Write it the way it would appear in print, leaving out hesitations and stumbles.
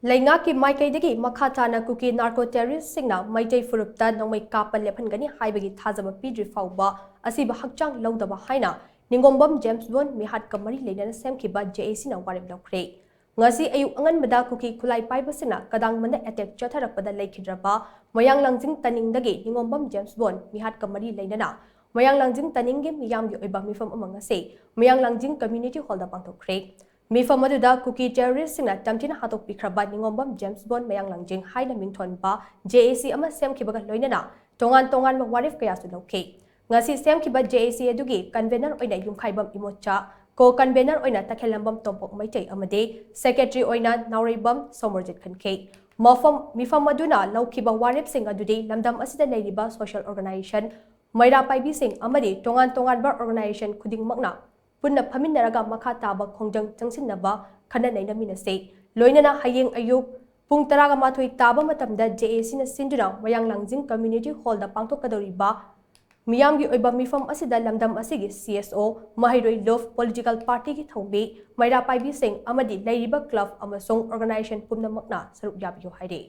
Leingak ki maikei dagi makha tana Kuki Narco Terrorist shingna Meitei phurup nongmei kappa lephanlagani haibagi thajaba pidri phaoba Asiba Hakchang loudaba Haina Ningombam Jamesbond Meehat kamari Leinana Shemkhiba Jac na Warep Loukhre ngasi ayuk anganbada Kuki khulai paibasina kadang manda attack chatharakpada leikhidraba mayang langjing taningdagi Ningombam Jamesbond Meehat kamari Leinana mayang langjing taninggi miyamgi oiba mifam amangase mayang langjing community hall da pangthokre Mifam aduda Kuki terrorist singna tamtina hatok pikraba Ningombam Jamesbond mayang langjing Haina mingthon ba Jac ama Shemkhiba loinana tongan ma warif kaya su lokhe ngasi Shemkhiba Jac adugi convener oina yumkhaibam imocha ko convener oina takhelambam tompok Meitei amade secretary oina nauribam somorjit khankhe mifam aduna Loukhiba warif sing adudi lamdam asida leiriba social organization maira paibi sing amade tongan ba organization khudingmakna punna phaminaraga makha taba khongjang changsinnaba khana nainaminase loinana hayeng ayuk pung 12 taba matamda Jac na sinduna mayang langjing community hall da pangthokadoriba miyamgi oiba mifam asida lamdam asigi CSO Mahairoi Love political party ki thongbi maira paibi sing amadi leiriba club amasong organization pumnamakna saruk yabiyo haide